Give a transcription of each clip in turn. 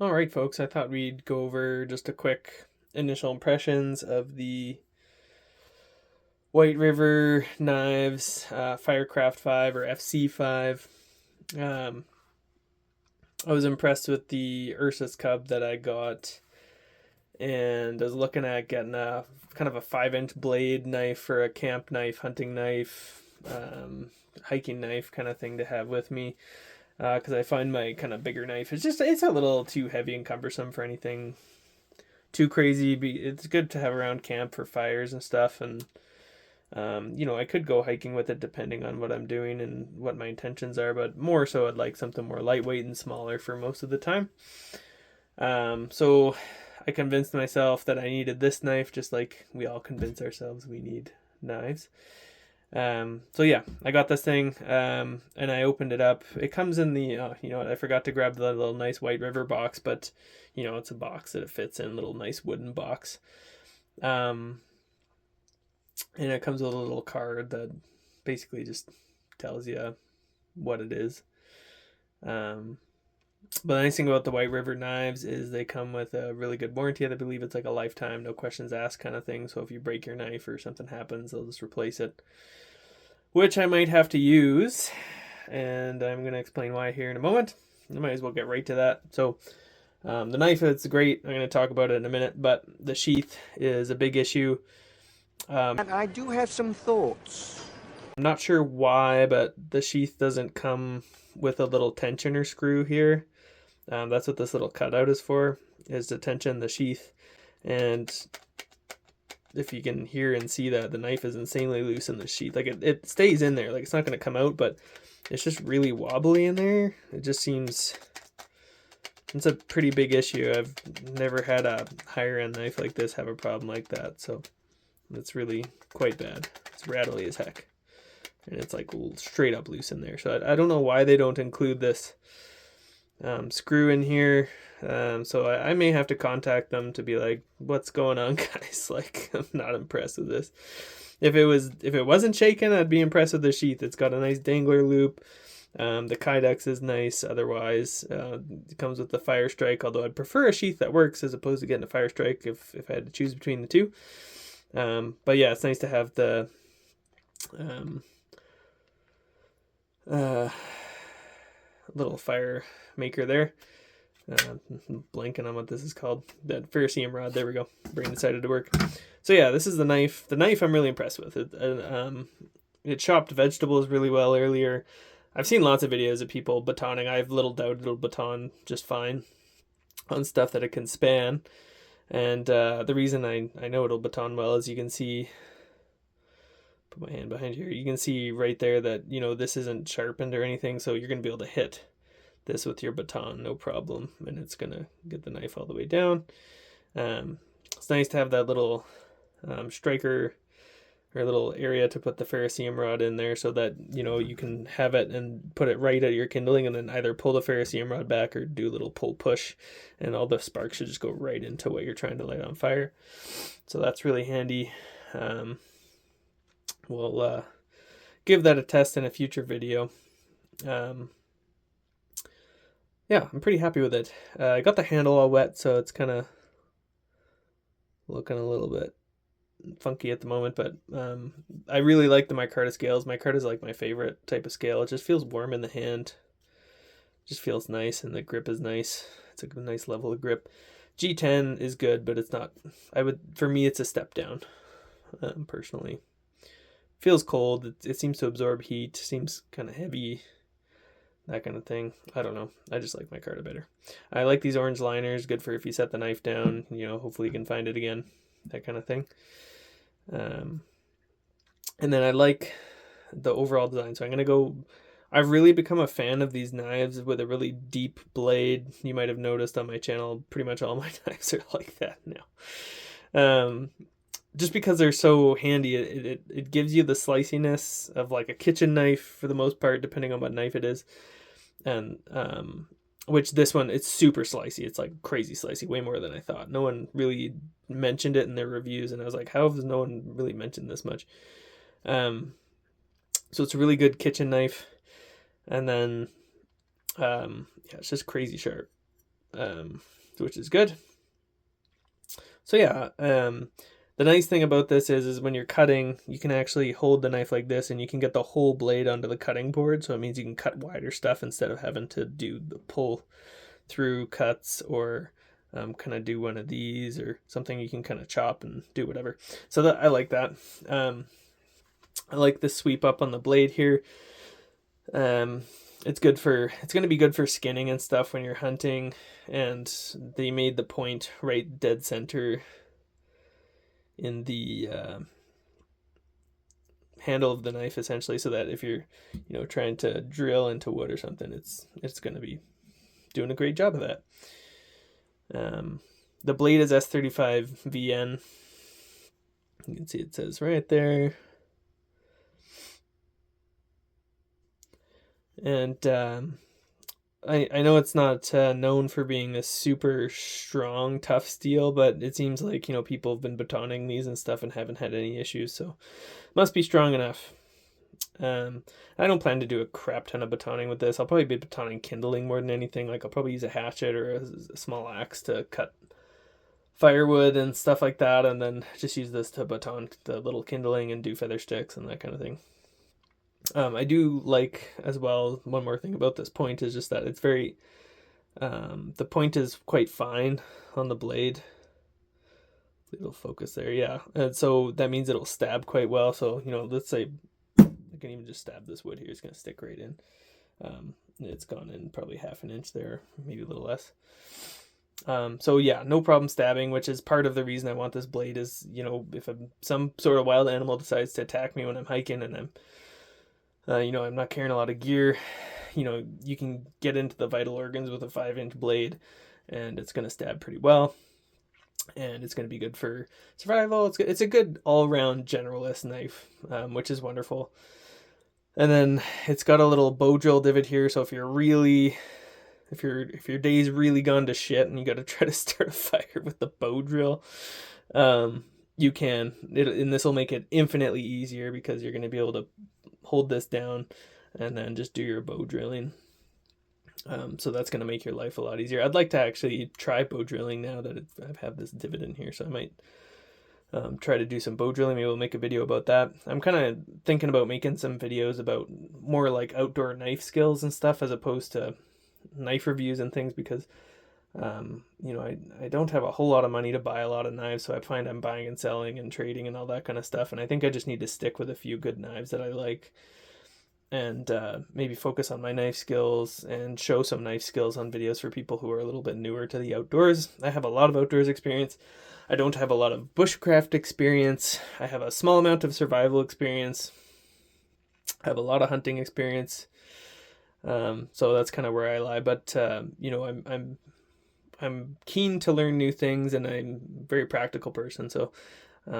All right, folks, I thought we'd go over just a quick initial impressions of the White River knives, Firecraft 5 or FC5. Um, I was impressed with the Ursus Cub that I got, and I was looking at getting a kind of a 5-inch blade knife for a camp knife, hunting knife, hiking knife kind of thing to have with me. Because I find my kind of bigger knife it's a little too heavy and cumbersome for anything too crazy. It's good to have around camp for fires and stuff, and I could go hiking with it depending on what I'm doing and what my intentions are, but more so I'd like something more lightweight and smaller for most of the time. So I convinced myself that I needed this knife, just like we all convince ourselves we need knives. So yeah, I got this thing, and I opened it up. It comes in the, I forgot to grab the little nice White River box, but it's a box that it fits in, little nice wooden box. Um, and it comes with a little card that basically just tells you what it is. Um, but the nice thing about the White River knives is they come with a really good warranty. I believe it's like a lifetime, no questions asked kind of thing. So if you break your knife or something happens, they'll just replace it, which I might have to use. And I'm going to explain why here in a moment. I might as well get right to that. So the knife, it's great. I'm going to talk about it in a minute, but the sheath is a big issue. And I do have some thoughts. I'm not sure why, but the sheath doesn't come with a little tensioner screw here. That's what this little cutout is for, is to tension the sheath. And if you can hear and see that, the knife is insanely loose in the sheath. Like it stays in there, like it's not going to come out, but it's just really wobbly in there. It just seems, it's a pretty big issue. I've never had a higher end knife like this have a problem like that, so it's really quite bad. It's rattly as heck, and it's like straight up loose in there. So I don't know why they don't include this screw in here. So I may have to contact them to be like, what's going on, guys? Like, I'm not impressed with this. If it wasn't shaken, I'd be impressed with the sheath. It's got a nice dangler loop. The Kydex is nice. Otherwise, it comes with the Fire Strike, although I'd prefer a sheath that works as opposed to getting a Fire Strike if I had to choose between the two. But yeah, it's nice to have the little fire maker there. Blanking on what this is called. That ferrocerium rod. There we go. Brain decided to work. So yeah, this is the knife. The knife I'm really impressed with. It chopped vegetables really well earlier. I've seen lots of videos of people batoning. I have little doubt it'll baton just fine on stuff that it can span. And the reason I know it'll baton well is you can see, put my hand behind here, you can see right there that, this isn't sharpened or anything, so you're going to be able to hit this with your baton, no problem, and it's going to get the knife all the way down. It's nice to have that little striker or little area to put the ferrocerium rod in there so that, you can have it and put it right at your kindling and then either pull the ferrocerium rod back or do a little pull push, and all the sparks should just go right into what you're trying to light on fire. So that's really handy. We'll give that a test in a future video. Yeah, I'm pretty happy with it. I got the handle all wet, so it's kind of looking a little bit funky at the moment, but I really like the micarta scales. Micarta is like my favorite type of scale. It just feels warm in the hand. It just feels nice, and the grip is nice. It's a nice level of grip. G10 is good, but it's not, for me, it's a step down, personally. Feels cold. It seems to absorb heat. Seems kind of heavy. That kind of thing. I don't know. I just like micarta better. I like these orange liners. Good for if you set the knife down. Hopefully you can find it again. That kind of thing. And then I like the overall design. So I'm going to go... I've really become a fan of these knives with a really deep blade. You might have noticed on my channel, pretty much all my knives are like that now. Just because they're so handy, it gives you the sliciness of like a kitchen knife for the most part, depending on what knife it is. And which this one, it's super slicey. It's like crazy slicey, way more than I thought. No one really mentioned it in their reviews, and I was like, how has no one really mentioned this much? So it's a really good kitchen knife. And then yeah, it's just crazy sharp. which is good. So yeah, the nice thing about this is when you're cutting, you can actually hold the knife like this and you can get the whole blade onto the cutting board. So it means you can cut wider stuff instead of having to do the pull through cuts or kind of do one of these or something. You can kind of chop and do whatever. So that I like that. I like the sweep up on the blade here. It's going to be good for skinning and stuff when you're hunting, and they made the point right dead center in the handle of the knife, essentially, so that if you're, trying to drill into wood or something, it's going to be doing a great job of that. The blade is S35 VN. You can see it says right there. And I know it's not known for being a super strong, tough steel, but it seems like, people have been batoning these and stuff and haven't had any issues, so it must be strong enough. I don't plan to do a crap ton of batoning with this. I'll probably be batoning kindling more than anything. Like, I'll probably use a hatchet or a small axe to cut firewood and stuff like that, and then just use this to baton the little kindling and do feather sticks and that kind of thing. I do like as well, one more thing about this point is just that it's very, the point is quite fine on the blade. It'll focus there, yeah. And so that means it'll stab quite well. So, let's say I can even just stab this wood here. It's going to stick right in. It's gone in probably half an inch there, maybe a little less. So yeah, no problem stabbing, which is part of the reason I want this blade is, if some sort of wild animal decides to attack me when I'm hiking and I'm I'm not carrying a lot of gear, you can get into the vital organs with a 5-inch blade and it's going to stab pretty well. And it's going to be good for survival. It's a good all-around generalist knife, which is wonderful. And then it's got a little bow drill divot here. So if your day's really gone to shit and you got to try to start a fire with the bow drill, you can. And this will make it infinitely easier because you're going to be able to hold this down and then just do your bow drilling. So that's going to make your life a lot easier. I'd like to actually try bow drilling now that I have this divot in here, so I might try to do some bow drilling. Maybe we'll make a video about that. I'm kind of thinking about making some videos about more like outdoor knife skills and stuff as opposed to knife reviews and things because I don't have a whole lot of money to buy a lot of knives, so I find I'm buying and selling and trading and all that kind of stuff, and I think I just need to stick with a few good knives that I like and maybe focus on my knife skills and show some knife skills on videos for people who are a little bit newer to the outdoors. I have a lot of outdoors experience. I don't have a lot of bushcraft experience. I have a small amount of survival experience. I have a lot of hunting experience. So that's kind of where I lie. But I'm keen to learn new things, and I'm a very practical person. So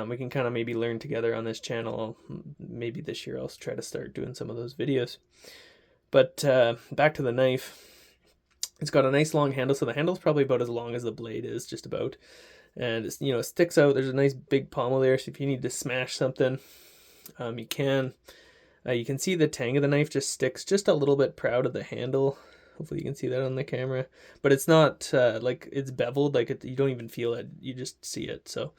we can kind of maybe learn together on this channel. Maybe this year I'll try to start doing some of those videos. But back to the knife. It's got a nice long handle, so the handle's probably about as long as the blade is, just about. And it's, it sticks out. There's a nice big pommel there, so if you need to smash something, you can. You can see the tang of the knife just sticks just a little bit proud of the handle. Hopefully you can see that on the camera. But it's not like it's beveled, like you don't even feel it. You just see it. So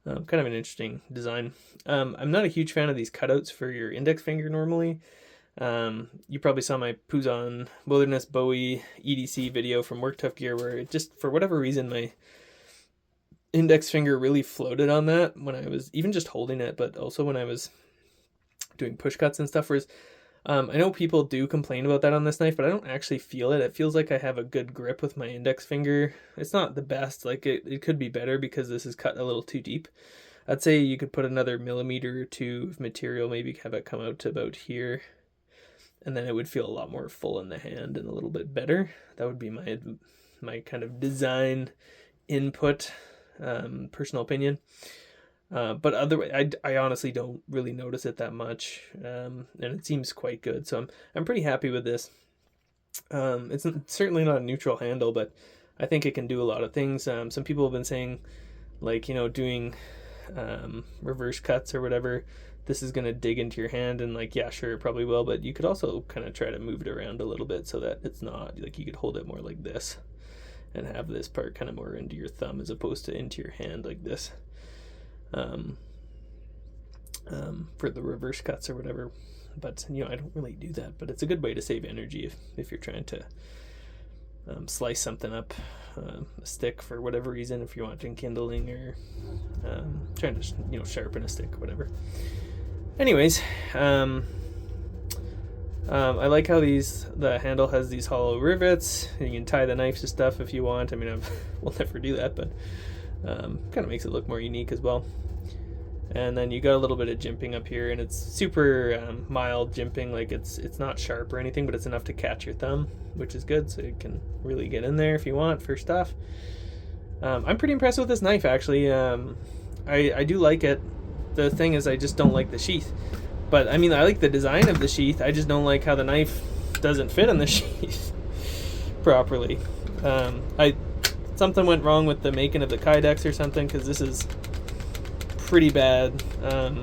kind of an interesting design. I'm not a huge fan of these cutouts for your index finger normally. You probably saw my Puzon Wilderness Bowie EDC video from Work Tough Gear where it just, for whatever reason, my index finger really floated on that when I was even just holding it, but also when I was doing push cuts and stuff. Whereas I know people do complain about that on this knife, but I don't actually feel it. It feels like I have a good grip with my index finger. It's not the best. Like it could be better because this is cut a little too deep. I'd say you could put another millimeter or two of material, maybe have it come out to about here, and then it would feel a lot more full in the hand and a little bit better. That would be my kind of design input, personal opinion. But otherwise, I honestly don't really notice it that much, and it seems quite good. So I'm pretty happy with this. It's certainly not a neutral handle, but I think it can do a lot of things. Some people have been saying, like, doing reverse cuts or whatever, this is going to dig into your hand, and like, yeah, sure, it probably will, but you could also kind of try to move it around a little bit so that it's not, like, you could hold it more like this, and have this part kind of more into your thumb as opposed to into your hand like this, for the reverse cuts or whatever. But I don't really do that, but it's a good way to save energy if you're trying to slice something up, a stick for whatever reason, if you're wanting kindling or trying to sharpen a stick, whatever. Anyways, I like how the handle has these hollow rivets. You can tie the knife to stuff if you want. I mean, we'll never do that, but kind of makes it look more unique as well. And then you got a little bit of jimping up here, and it's super mild jimping. Like it's not sharp or anything, but it's enough to catch your thumb, which is good. So you can really get in there if you want for stuff. I'm pretty impressed with this knife, actually. I do like it. The thing is, I just don't like the sheath. But I mean, I like the design of the sheath. I just don't like how the knife doesn't fit in the sheath properly. Something went wrong with the making of the kydex or something, because this is pretty bad. A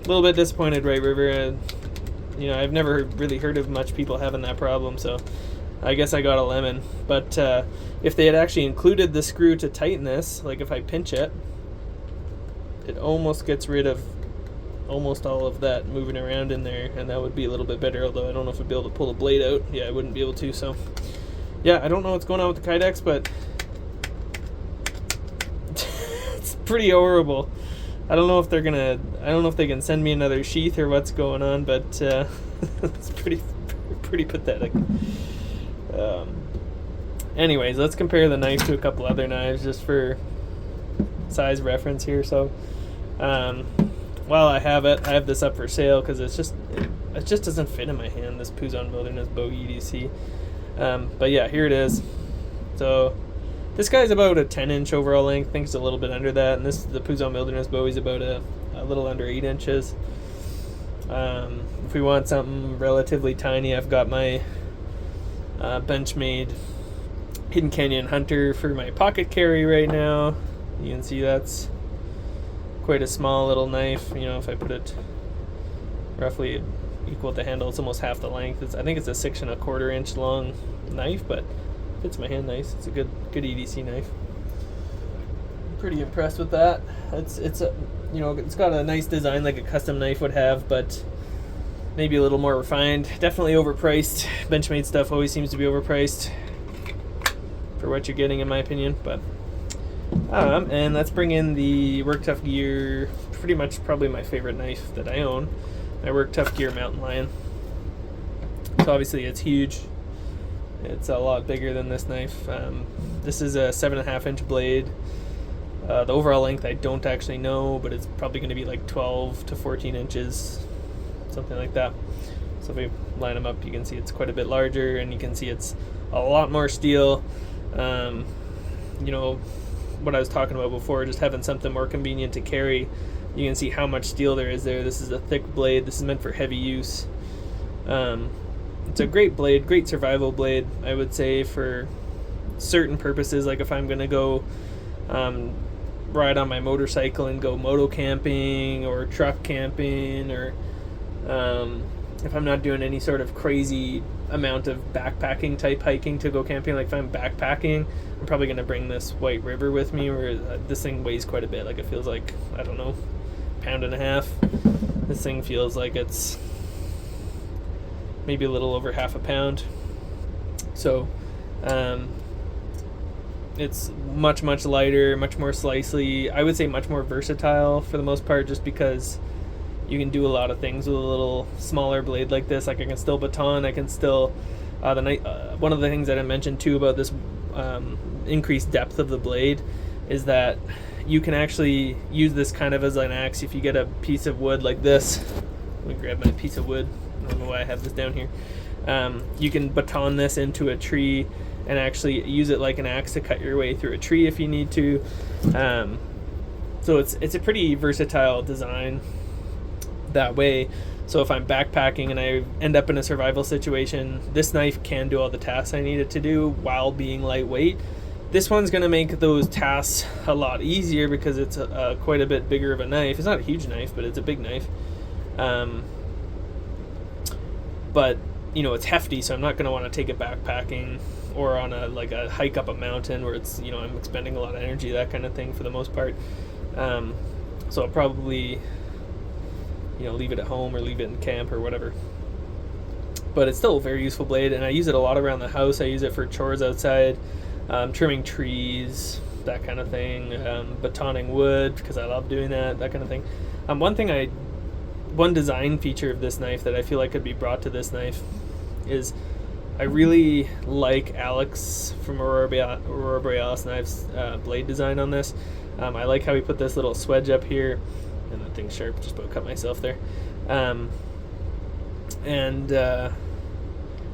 little bit disappointed, Right River. I've never really heard of much people having that problem, so I guess I got a lemon. But if they had actually included the screw to tighten this, like if I pinch it, it almost gets rid of almost all of that moving around in there, and that would be a little bit better, although I don't know if I'd be able to pull the blade out. Yeah, I wouldn't be able to, so yeah, I don't know what's going on with the kydex, but it's pretty horrible. I don't know if they can send me another sheath or what's going on, but it's pretty pathetic. Anyways, let's compare the knife to a couple other knives just for size reference here. So while I have this up for sale because it just doesn't fit in my hand, this Pouzon Wilderness Bow EDC. But yeah, here it is. So this guy's about a 10-inch overall length. I think it's a little bit under that, and the Pouzon Wilderness Bow is about a little under 8 inches. If we want something relatively tiny, I've got my Benchmade Hidden Canyon Hunter for my pocket carry right now. You can see that's quite a small little knife. If I put it roughly equal to the handle, it's almost half the length. I think it's a 6 1/4 inch long knife, but fits my hand nice. It's a good EDC knife. I'm pretty impressed with that. It's got a nice design like a custom knife would have, but maybe a little more refined. Definitely overpriced. Benchmade stuff always seems to be overpriced for what you're getting, in my opinion. But and let's bring in the Work Tough Gear, pretty much probably my favorite knife that I own, my Work Tough Gear Mountain Lion. So obviously it's huge. It's a lot bigger than this knife. This is a 7.5 inch blade. The overall length I don't actually know, but it's probably going to be like 12 to 14 inches, something like that. So if we line them up, you can see it's quite a bit larger, and you can see it's a lot more steel. What I was talking about before, just having something more convenient to carry. You can see how much steel there is there. This is a thick blade. This is meant for heavy use. It's a great blade, great survival blade, I would say, for certain purposes. Like if I'm going to go ride on my motorcycle and go moto camping or truck camping, or if I'm not doing any sort of crazy amount of backpacking type hiking to go camping. Like if I'm backpacking, I'm probably going to bring this White River with me, where this thing weighs quite a bit. Like it feels like, I don't know, 1.5 pounds. This thing feels like it's maybe a little over 0.5 pound. So it's much lighter, much more slicey. I would say much more versatile for the most part, just because you can do a lot of things with a little smaller blade like this. Like I can still baton, I can still one of the things that I mentioned too about this increased depth of the blade is that you can actually use this kind of as an axe. If you get a piece of wood like this, let me grab my piece of wood. I don't know why I have this down here. You can baton this into a tree and actually use it like an axe to cut your way through a tree if you need to. So it's a pretty versatile design that way. So if I'm backpacking and I end up in a survival situation, this knife can do all the tasks I need it to do while being lightweight. This one's going to make those tasks a lot easier because it's quite a bit bigger of a knife. It's not a huge knife, but it's a big knife. But it's hefty, so I'm not going to want to take it backpacking or on a hike up a mountain where it's, I'm expending a lot of energy, that kind of thing for the most part. So I'll probably, leave it at home or leave it in camp or whatever. But it's still a very useful blade, and I use it a lot around the house. I use it for chores outside, trimming trees, that kind of thing, batoning wood, because I love doing that kind of thing. One design feature of this knife that I feel like could be brought to this knife is I really like Alex from Aurora Borealis Knives blade design on this. I like how he put this little swedge up here, and that thing's sharp, just about cut myself there.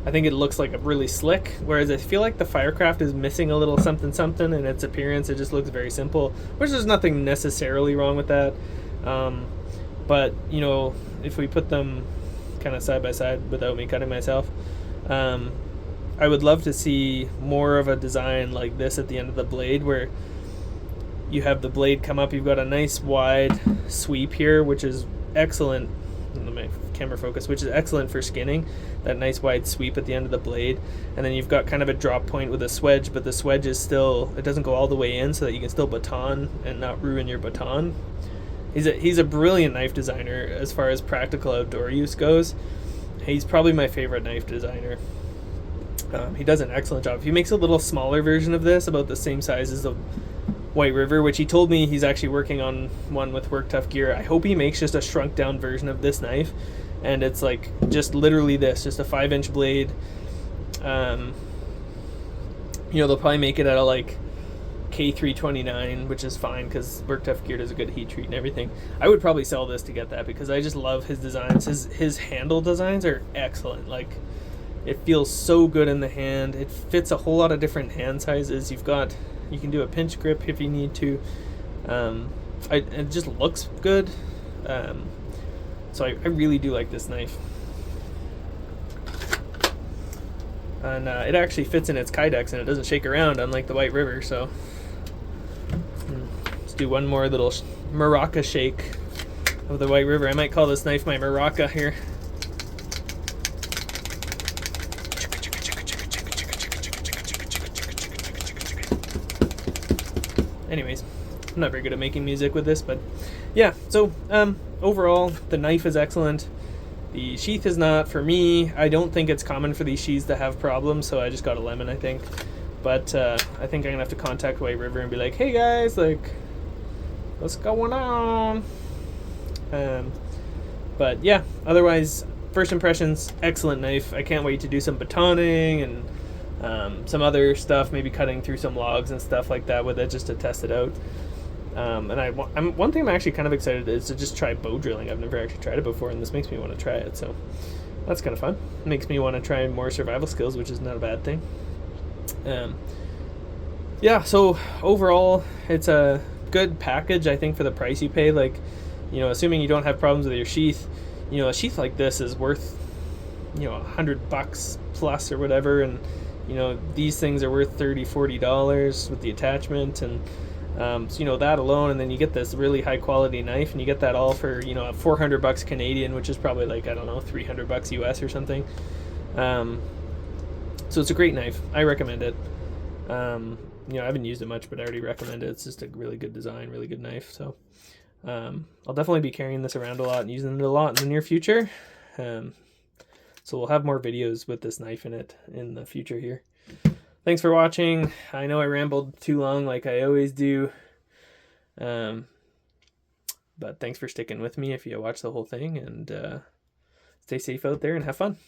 I think it looks like a really slick, whereas I feel like the Firecraft is missing a little something in its appearance. It just looks very simple, which there's nothing necessarily wrong with that. But if we put them kind of side by side without me cutting myself, I would love to see more of a design like this at the end of the blade, where you have the blade come up, you've got a nice wide sweep here, which is excellent. My camera focus, which is excellent for skinning, that nice wide sweep at the end of the blade, and then you've got kind of a drop point with a swedge, but the swedge is still, it doesn't go all the way in, so that you can still baton and not ruin your baton. He's a brilliant knife designer as far as practical outdoor use goes. He's probably my favorite knife designer. He does an excellent job. He makes a little smaller version of this, about the same size as the White River, which he told me he's actually working on one with Work Tough Gear. I hope he makes just a shrunk down version of this knife, and it's like just literally this, just a 5-inch blade. They'll probably make it out of like K329, which is fine because Work Tough Gear does a good heat treat and everything. I would probably sell this to get that, because I just love his designs. His handle designs are excellent. Like, it feels so good in the hand. It fits a whole lot of different hand sizes. You can do a pinch grip if you need to. It just looks good. So I really do like this knife. And it actually fits in its Kydex, and it doesn't shake around, unlike the White River. So let's do one more little maraca shake of the White River. I might call this knife my maraca here. Anyways, I'm not very good at making music with this, but yeah, so overall, the knife is excellent. The sheath is not for me. I don't think it's common for these sheaths to have problems, so I just got a lemon, I think. But I think I'm gonna have to contact White River and be like, hey guys, like, what's going on? But yeah, otherwise, first impressions, excellent knife. I can't wait to do some batoning and some other stuff, maybe cutting through some logs and stuff like that with it, just to test it out. And one thing I'm actually kind of excited is to just try bow drilling. I've never actually tried it before, and this makes me want to try it, so that's kind of fun. It makes me want to try more survival skills, which is not a bad thing. Yeah, so overall, it's a good package, I think, for the price you pay. Like, assuming you don't have problems with your sheath, a sheath like this is worth, $100 plus or whatever, and these things are worth $30-$40 with the attachment, and so that alone, and then you get this really high quality knife, and you get that all for $400 Canadian, which is probably like, I don't know, $300 US or something. So it's a great knife. I recommend it. I haven't used it much, but I already recommend it. It's just a really good design, really good knife. So I'll definitely be carrying this around a lot and using it a lot in the near future. So we'll have more videos with this knife in it in the future here. Thanks for watching. I know I rambled too long like I always do. But thanks for sticking with me if you watch the whole thing, and stay safe out there and have fun.